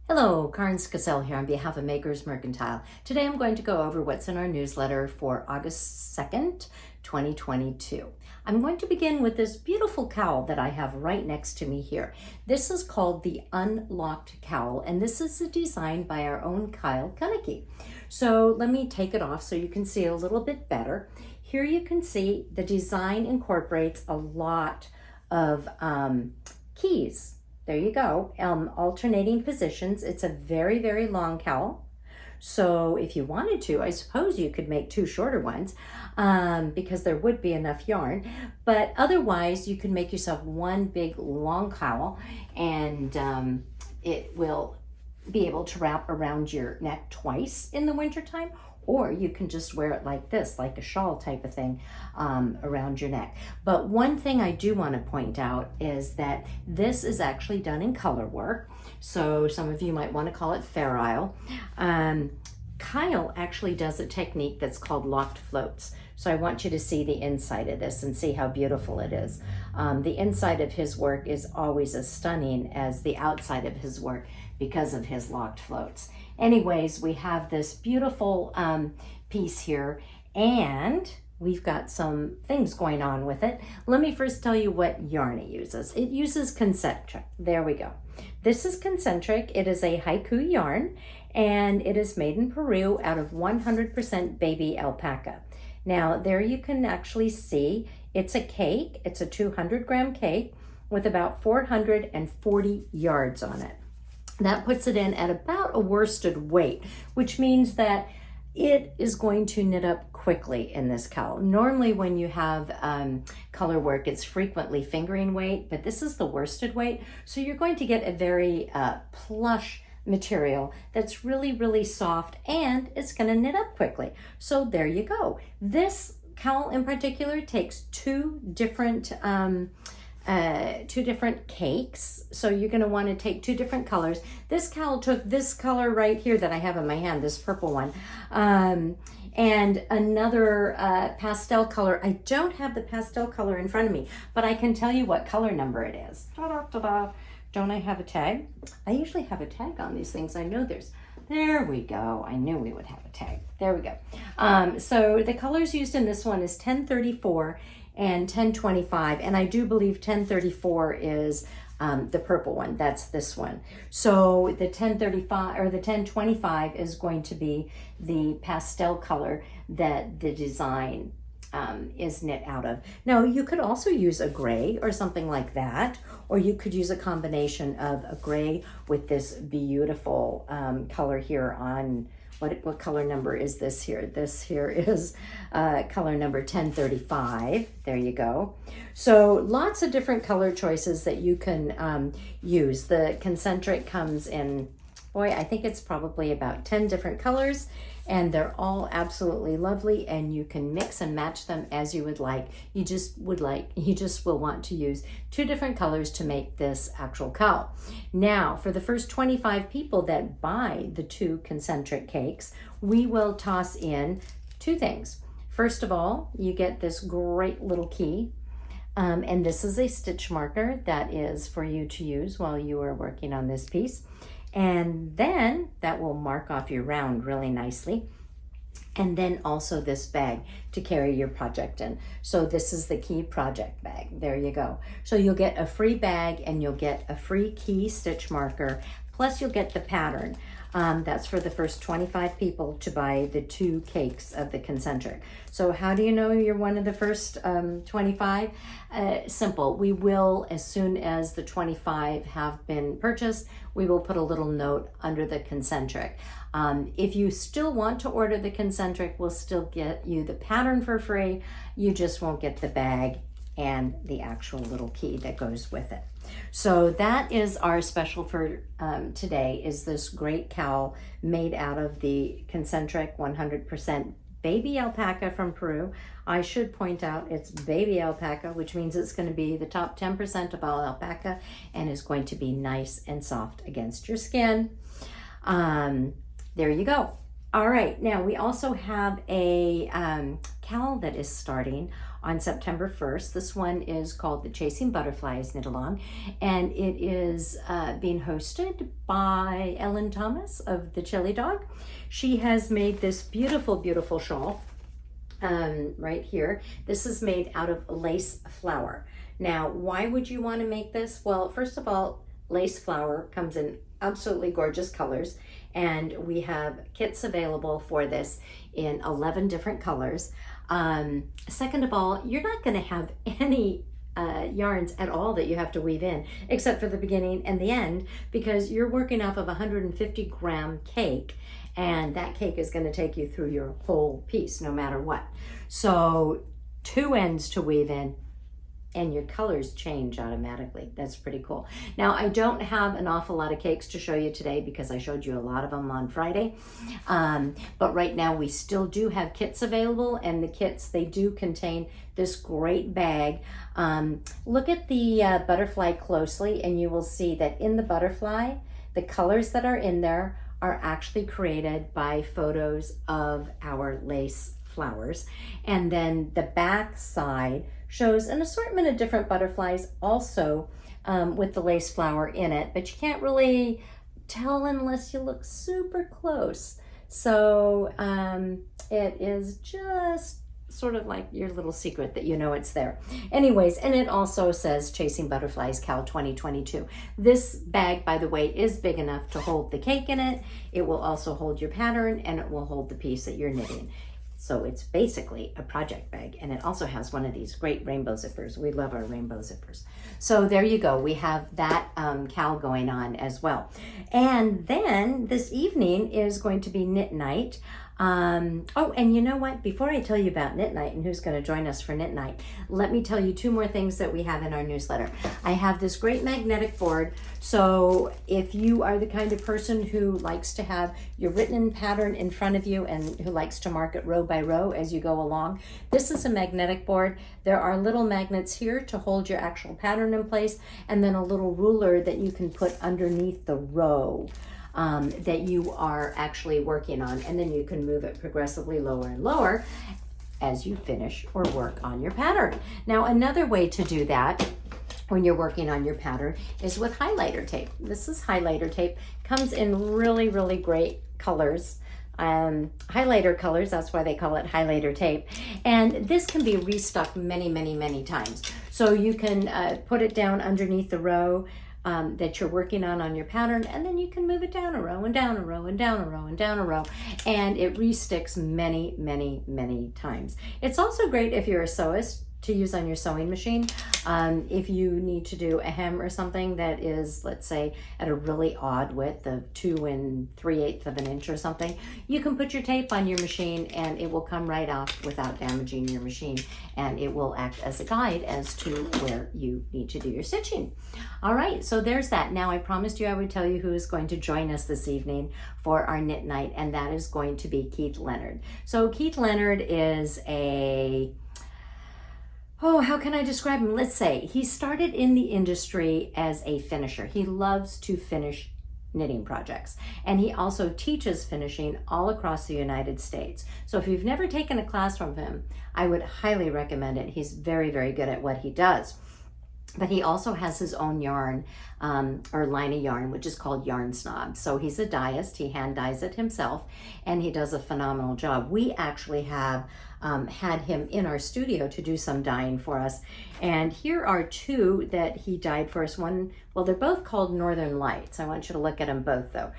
Hello, 𝗁𝗃𝗀𝗆 here on behalf of Makers Mercantile. Today I'm going to go over what's in our newsletter for August 2nd, 2022. I'm going to begin with this beautiful cowl that I have right next to me here. This is called the Unlocked Cowl, and this is a design by our own 𝗁𝗃𝗀𝗃𝗃. So let me take it off so you can see a little bit better. Here you can see the design incorporates a lot of keys. There you go, alternating positions. It's a very, very long cowl. So if you wanted to, I suppose you could make two shorter ones because there would be enough yarn. But otherwise, you can make yourself one big long cowl and it will be able to wrap around your neck twice in the wintertime. Or you can just wear it like this, like a shawl type of thing around your neck. But one thing I do want to point out is that this is actually done in color work. So some of you might want to call it ferrule. Kyle actually does a technique that's called locked floats. So I want you to see the inside of this and see how beautiful it is. The inside of his work is always as stunning as the outside of his work because of his locked floats. Anyways, we have this beautiful piece here, and we've got some things going on with it. Let me first tell you what yarn it uses. It uses Concentric. There we go. This is Concentric. It is a HiKoo yarn, and it is made in Peru out of 100% baby alpaca. Now, there you can actually see it's a cake. It's a 200-gram cake with about 440 yards on it. That puts it in at about a worsted weight, which means that it is going to knit up quickly in this cowl. Normally when you have color work, it's frequently fingering weight, but this is the worsted weight. So you're going to get a very plush material that's really, really soft, and it's going to knit up quickly. So there you go. This cowl in particular takes two different cakes. So you're going to want to take two different colors. This cowl took this color right here that I have in my hand, this purple one, and another pastel color. I don't have the pastel color in front of me, but I can tell you what color number it is. Ta-da-ta-da. Don't I have a tag? I usually have a tag on these things. I know there we go. I knew we would have a tag. There we go. So the colors used in this one is 1034 and 1025, and I do believe 1034 is the purple one. That's this one. So the 1035 or the 1025 is going to be the pastel color that the design is knit out of. Now you could also use a gray or something like that, or you could use a combination of a gray with this beautiful color here on what color number is this here? This here is color number 1035. There you go. So lots of different color choices that you can use. The Concentric comes in, boy, I think it's probably about 10 different colors, and they're all absolutely lovely, and you can mix and match them as you would like. You just will want to use two different colors to make this actual cowl. Now, for the first 25 people that buy the two Concentric cakes, we will toss in two things. First of all, you get this great little key, and this is a stitch marker that is for you to use while you are working on this piece. And then that will mark off your round really nicely. And then also this bag to carry your project in. So this is the key project bag. There you go. So you'll get a free bag and you'll get a free key stitch marker. Plus you'll get the pattern. That's for the first 25 people to buy the two cakes of the Concentric. So how do you know you're one of the first 25? Simple. We will, as soon as the 25 have been purchased, we will put a little note under the Concentric. If you still want to order the Concentric, we'll still get you the pattern for free. You just won't get the bag and the actual little key that goes with it. So that is our special for today, is this great cowl made out of the Concentric 100% baby alpaca from Peru. I should point out it's baby alpaca, which means it's going to be the top 10% of all alpaca and is going to be nice and soft against your skin. There you go. All right, now we also have a cowl that is starting on September 1st. This one is called the Chasing Butterflies Knit-Along, and it is being hosted by Ellen Thomas of the Chili Dog. She has made this beautiful, beautiful shawl right here. This is made out of lace flower. Now, why would you want to make this? Well, first of all, lace flower comes in absolutely gorgeous colors, and we have kits available for this in 11 different colors. Second of all, you're not going to have any yarns at all that you have to weave in, except for the beginning and the end, because you're working off of a 150-gram cake, and that cake is going to take you through your whole piece no matter what. So 2 ends to weave in, and your colors change automatically. That's pretty cool. Now, I don't have an awful lot of cakes to show you today because I showed you a lot of them on Friday. But right now we still do have kits available, and the kits, they do contain this great bag. Look at the butterfly closely, and you will see that in the butterfly, the colors that are in there are actually created by photos of our lace flowers. And then the back side shows an assortment of different butterflies also with the lace flower in it, but you can't really tell unless you look super close. So it is just sort of like your little secret that you know it's there. Anyways, and it also says Chasing Butterflies KAL 2022. This bag, by the way, is big enough to hold the cake in it. It will also hold your pattern, and it will hold the piece that you're knitting. So it's basically a project bag, and it also has one of these great rainbow zippers. We love our rainbow zippers. So there you go. We have that cowl going on as well. And then this evening is going to be knit night. Oh, and you know what? Before I tell you about knit night and who's going to join us for knit night, let me tell you 2 more things that we have in our newsletter. I have this great magnetic board. So if you are the kind of person who likes to have your written pattern in front of you and who likes to mark it row by row as you go along, this is a magnetic board. There are little magnets here to hold your actual pattern in place, and then a little ruler that you can put underneath the row that you are actually working on, and then you can move it progressively lower and lower as you finish or work on your pattern. Now, another way to do that when you're working on your pattern is with highlighter tape. This is highlighter tape. Comes in really, really great colors. Highlighter colors, that's why they call it highlighter tape. And this can be restuck many, many, many times. So you can put it down underneath the row that you're working on your pattern, and then you can move it down a row and down a row and down a row and down a row, and it resticks many, many, many times. It's also great if you're a sewist to use on your sewing machine. If you need to do a hem or something that is, let's say, at a really odd width of 2 3/8 of an inch or something, you can put your tape on your machine and it will come right off without damaging your machine, and it will act as a guide as to where you need to do your stitching. All right, so there's that. Now, I promised you I would tell you who is going to join us this evening for our knit night, and that is going to be Keith Leonard. So Keith Leonard is how can I describe him? Let's say he started in the industry as a finisher. He loves to finish knitting projects, and he also teaches finishing all across the United States. So if you've never taken a class from him, I would highly recommend it. He's very, very good at what he does. But he also has his own yarn or line of yarn, which is called Yarn Snob. So he's a dyist. He hand dyes it himself, and he does a phenomenal job. We actually have had him in our studio to do some dyeing for us. And here are 2 that he dyed for us. One, well, they're both called Northern Lights. I want you to look at them both, though.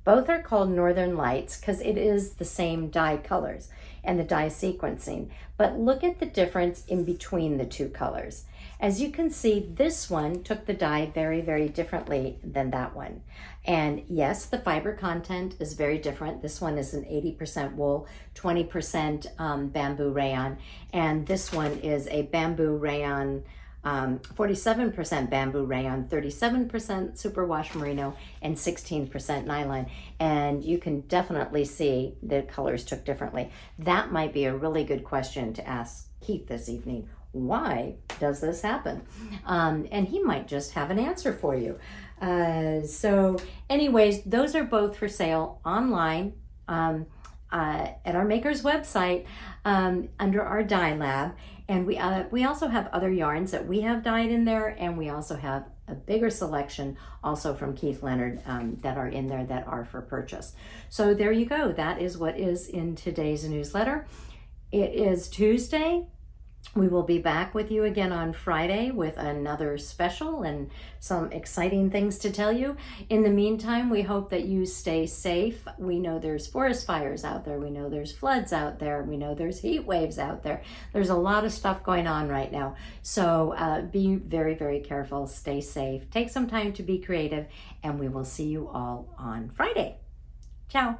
Both are called Northern Lights because it is the same dye colors and the dye sequencing. But look at the difference in between the 2 colors. As you can see, this one took the dye very, very differently than that one. And yes, the fiber content is very different. This one is an 80% wool, 20% bamboo rayon. And this one is a bamboo rayon, 47% bamboo rayon, 37% superwash merino, and 16% nylon. And you can definitely see the colors took differently. That might be a really good question to ask Keith this evening. Why does this happen? And he might just have an answer for you. So anyways, those are both for sale online. at our maker's website under our dye lab. And we also have other yarns that we have dyed in there, and we also have a bigger selection also from Keith Leonard that are in there that are for purchase. So there you go. That is what is in today's newsletter. It is Tuesday. We will be back with you again on Friday with another special and some exciting things to tell you. In the meantime, we hope that you stay safe. We know there's forest fires out there. We know there's floods out there. We know there's heat waves out there. There's a lot of stuff going on right now. So be very, very careful. Stay safe. Take some time to be creative, and we will see you all on Friday. Ciao.